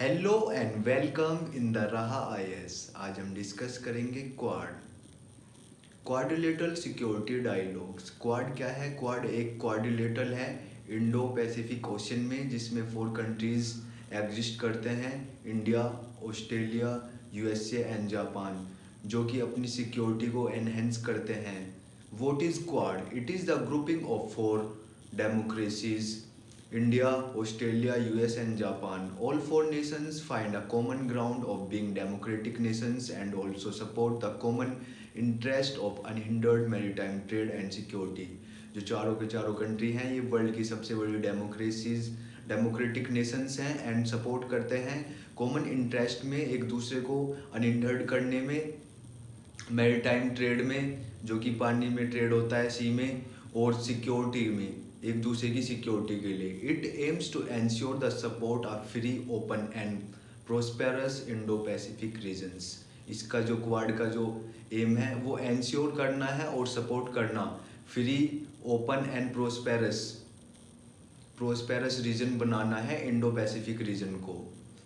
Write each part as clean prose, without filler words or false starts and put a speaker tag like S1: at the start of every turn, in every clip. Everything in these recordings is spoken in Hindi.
S1: Hello and welcome in the रहा आईएएस। आज हम डिस्कस करेंगे क्वाड्रिलेटरल सिक्योरिटी डायलॉग्स। क्वाड क्या है? क्वाड एक क्वाड्रिलेटरल है इंडो पैसिफिक ओशन में, जिसमें 4 कंट्रीज एग्जिस्ट करते हैं, India, Australia, USA and Japan, जो कि अपनी सिक्योरिटी को एनहेंस करते हैं। What is quad? It is the grouping of 4 democracies, India, Australia, US, and Japan. All 4 nations find a common ground of being democratic nations and also support the common interest of unhindered maritime trade and security. जो चारों के चारों कंट्री हैं, ये वर्ल्ड की सबसे बड़ी डेमोक्रेटिक नेशंस हैं एंड सपोर्ट करते हैं कॉमन इंटरेस्ट में, एक दूसरे को अनहिंडर्ड करने में, मैरीटाइम ट्रेड में, जो कि पानी में ट्रेड होता है, सी में, और सिक्योरिटी में, एक दूसरे की सिक्योरिटी के लिए। It aims to ensure the support of free, open and prosperous Indo Pacific regions. इसका जो क्वाड का जो एम है वो एंश्योर करना है और सपोर्ट करना free, open and prosperous region बनाना है इंडो पैसिफिक रीजन को।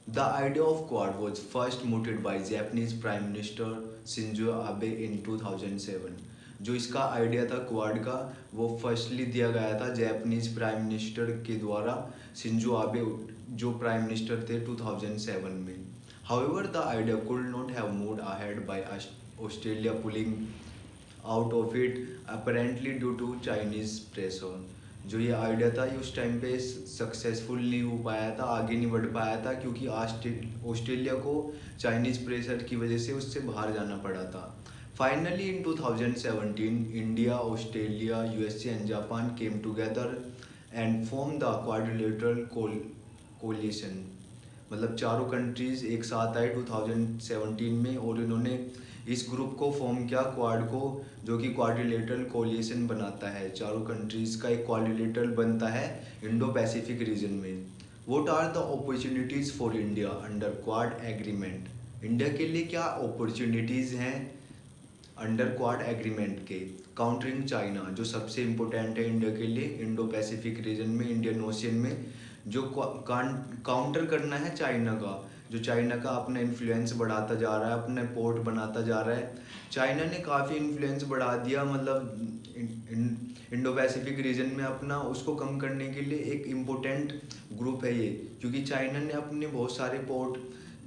S1: The idea of quad was first mooted by Japanese prime minister Shinzo Abe in 2007। जो इसका आइडिया था क्वाड का, वो फर्स्टली दिया गया था जापानीज प्राइम मिनिस्टर के द्वारा, शिंजो आबे, जो प्राइम मिनिस्टर थे 2007 में। However the idea could not have moved ahead by Australia pulling out of it apparently due to Chinese pressure. जो ये आइडिया था ये उस टाइम पे सक्सेसफुल नहीं हो पाया था, आगे नहीं बढ़ पाया था, क्योंकि ऑस्ट्रेलिया को चाइनीज प्रेशर की वजह से उससे बाहर जाना पड़ा था। Finally in 2017 India, Australia, USA and Japan came together and form the quadrilateral coalition. मतलब चारों कंट्रीज एक साथ आए 2017 में और इन्होंने इस ग्रुप को फॉर्म किया, क्वाड को, जो कि क्वाड्रिलेटरल कोलिशन बनाता है। चारों कंट्रीज का एक क्वाड्रिलेटरल बनता है इंडो पैसिफिक रीजन में। What are the opportunities for India under Quad agreement? India के लिए क्या अपॉर्चुनिटीज़ हैं अंडर क्वाड एग्रीमेंट के? काउंटरिंग चाइना, जो सबसे इम्पोर्टेंट है इंडिया के लिए इंडो पैसिफिक रीजन में, इंडियन ओशियन में, जो काउंटर करना है चाइना का, जो चाइना का अपना इन्फ्लुएंस बढ़ाता जा रहा है, अपने पोर्ट बनाता जा रहा है। चाइना ने काफ़ी इन्फ्लुएंस बढ़ा दिया, मतलब इंडो पैसिफिक रीजन में अपना, उसको कम करने के लिए एक इम्पोर्टेंट ग्रुप है ये, क्योंकि चाइना ने अपने बहुत सारे पोर्ट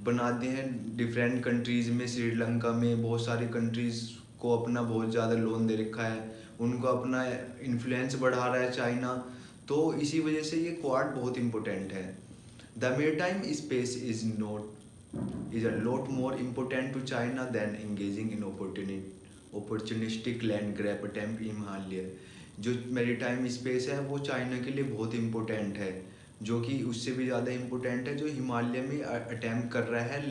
S1: बना दिए हैं डिफरेंट कंट्रीज़ में, श्रीलंका में बहुत सारी कंट्रीज़ को अपना बहुत ज़्यादा लोन दे रखा है, उनको अपना इन्फ्लुएंस बढ़ा रहा है चाइना। तो इसी वजह से ये क्वाड बहुत इम्पोर्टेंट है। The maritime space is a lot more important to China than engaging in opportunistic land grab attempt in Himalaya. जो मेरीटाइम स्पेस है वो चाइना के लिए बहुत इम्पोर्टेंट है, जो कि उससे भी ज़्यादा इम्पोर्टेंट है, जो हिमालय में अटेम्प्ट कर रहा है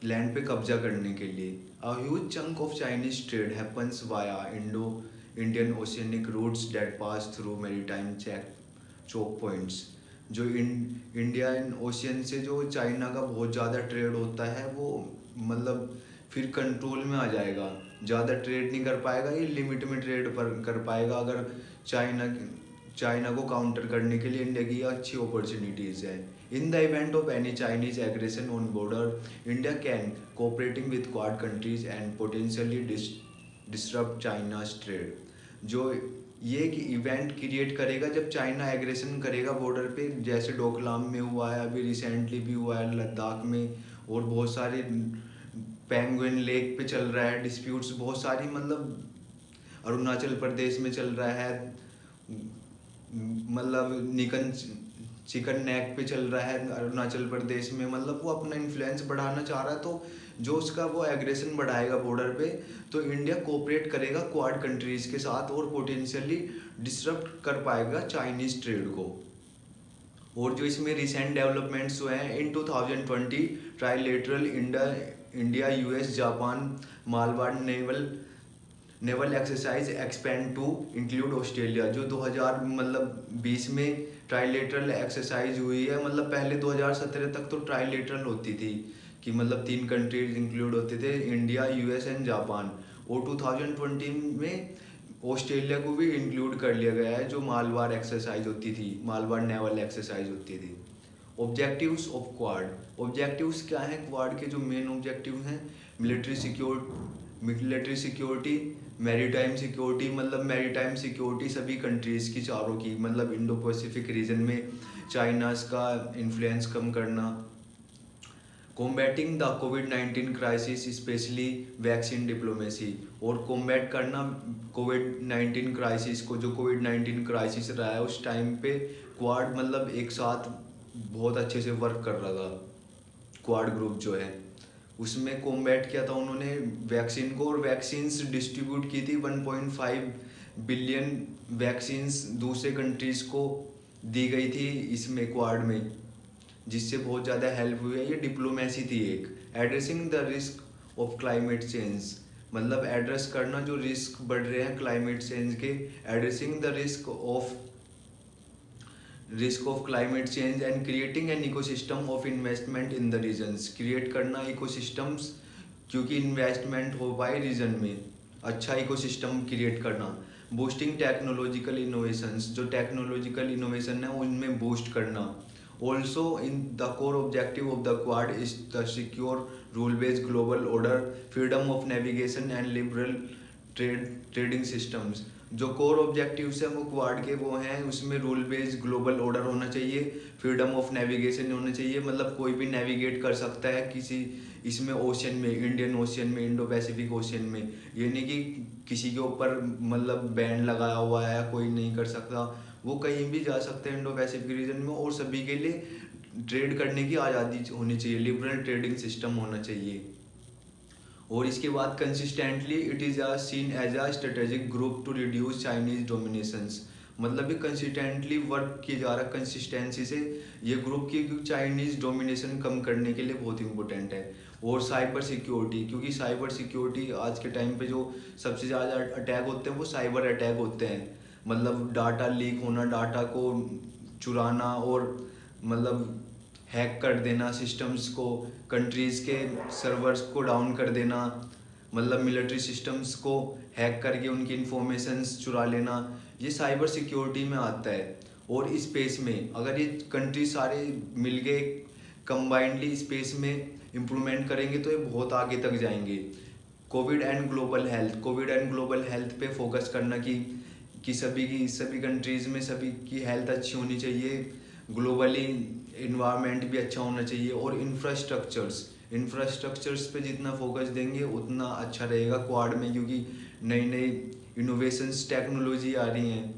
S1: लैंड पे कब्जा करने के लिए। A huge chunk of Chinese trade happens via Indian oceanic routes that pass through maritime choke points. जो इंडियन ओशियन से जो चाइना का बहुत ज़्यादा ट्रेड होता है, वो मतलब फिर कंट्रोल में आ जाएगा, ज़्यादा ट्रेड नहीं कर पाएगा, ये लिमिट में ट्रेड पर कर पाएगा। अगर चाइना को काउंटर करने के लिए इंडिया की अच्छी अपॉर्चुनिटीज़ है। In the event of any Chinese aggression on border, India can cooperating with quad countries and potentially disrupt China's trade. जो ये एक इवेंट क्रिएट करेगा जब चाइना एग्रेशन करेगा बॉर्डर पे, जैसे डोकलाम में हुआ है, अभी रिसेंटली भी हुआ है लद्दाख में, और बहुत सारे पेंगुइन लेक पे चल रहा है डिस्प्यूट्स, बहुत सारी, मतलब अरुणाचल प्रदेश में चल रहा है, मतलब चिकन नेक पे चल रहा है अरुणाचल प्रदेश में, मतलब वो अपना इन्फ्लुएंस बढ़ाना चाह रहा है। तो जो उसका वो एग्रेशन बढ़ाएगा बॉर्डर पे, तो इंडिया कोऑपरेट करेगा क्वाड कंट्रीज के साथ और पोटेंशियली डिसरप्ट कर पाएगा चाइनीज ट्रेड को। और जो इसमें रिसेंट डेवलपमेंट्स हुए हैं in 2020, trilateral India US Japan Malabar naval exercise expand to include Australia. जो 2020 में ट्राइलेटरल एक्सरसाइज हुई है, मतलब पहले 2017 तक तो ट्राइलेटरल होती थी कि मतलब 3 कंट्रीज इंक्लूड होते थे, इंडिया, यूएस एंड जापान, और 2020 में ऑस्ट्रेलिया को भी इंक्लूड कर लिया गया है, जो मालवाड़ एक्सरसाइज होती थी, मालवाड़ नेवल एक्सरसाइज होती थी। Objectives of quad. ऑब्जेक्टिव्स क्या हैं क्वाड के? जो मेन ऑब्जेक्टिव हैं, मिलिट्री सिक्योरिटी, मैरीटाइम सिक्योरिटी, मतलब मैरीटाइम सिक्योरिटी सभी कंट्रीज़ की, चारों की, मतलब इंडो पैसिफिक रीजन में चाइनास का इन्फ्लुएंस कम करना, combating the covid crisis specially vaccine diplomacy, और कॉम्बैट करना कोविड-19 क्राइसिस को, जो कोविड-19 क्राइसिस रहा है उस टाइम पे क्वाड मतलब एक साथ बहुत अच्छे से वर्क कर रहा था। क्वाड ग्रुप जो है उसमें कॉम्बैट किया था उन्होंने वैक्सीन को, और वैक्सीन्स डिस्ट्रीब्यूट की थी 1.5 बिलियन वैक्सीन्स दूसरे कंट्रीज़ को दी गई थी इसमें क्वाड में, जिससे बहुत ज़्यादा हेल्प हुई है। ये डिप्लोमेसी थी एक। Addressing the risk of climate change, मतलब एड्रेस करना जो रिस्क बढ़ रहे हैं क्लाइमेट चेंज के, addressing the risk of climate change and creating an ecosystem of investment in the regions, create करना इकोसिस्टम्स, क्योंकि इन्वेस्टमेंट हो पाए रीजन में, अच्छा इकोसिस्टम क्रिएट करना। बूस्टिंग टेक्नोलॉजिकल इनोवेशंस, जो टेक्नोलॉजिकल इनोवेशन है उनमें बूस्ट करना। Also in the core objective of the Quad is the secure rule based global order, freedom of navigation and liberal trading systems. जो कोर ऑब्जेक्टिव्स हैं वो क्वाड के वो हैं, उसमें रूल बेस्ड ग्लोबल ऑर्डर होना चाहिए, फ्रीडम ऑफ नेविगेशन होना चाहिए, मतलब कोई भी नेविगेट कर सकता है किसी इसमें ओशन में, इंडियन ओशन में, इंडो पैसिफिक ओशन में, ये नहीं कि किसी के ऊपर मतलब बैन लगाया हुआ है कोई नहीं कर सकता, वो कहीं भी जा सकते हैं इंडो पैसिफिक रीजन में, और सभी के लिए ट्रेड करने की आज़ादी होनी चाहिए, लिबरल ट्रेडिंग सिस्टम होना चाहिए। और इसके बाद consistently it is seen as a strategic group to reduce Chinese dominations, मतलब ये कंसिस्टेंटली वर्क किया जा रहा है कंसिस्टेंसी से ये ग्रुप की, क्योंकि चाइनीज डोमिनेशन कम करने के लिए बहुत इंपॉर्टेंट है। और साइबर सिक्योरिटी, क्योंकि साइबर सिक्योरिटी आज के टाइम पे जो सबसे ज़्यादा अटैक होते हैं वो साइबर अटैक होते हैं, मतलब डाटा लीक होना, डाटा को चुराना, और मतलब हैक कर देना सिस्टम्स को, कंट्रीज़ के सर्वर्स को डाउन कर देना, मतलब मिलिट्री सिस्टम्स को हैक करके उनकी इंफॉर्मेशंस चुरा लेना, ये साइबर सिक्योरिटी में आता है। और स्पेस में अगर ये कंट्री सारे मिल गए कंबाइंडली स्पेस में इम्प्रूवमेंट करेंगे तो ये बहुत आगे तक जाएंगे। कोविड एंड ग्लोबल हेल्थ पे फोकस करना कि सभी कंट्रीज़ में सभी की हेल्थ अच्छी होनी चाहिए, ग्लोबली इन्वायरमेंट भी अच्छा होना चाहिए, और इंफ्रास्ट्रक्चर्स पे जितना फोकस देंगे उतना अच्छा रहेगा क्वाड में, क्योंकि नई नई इनोवेशंस टेक्नोलॉजी आ रही हैं,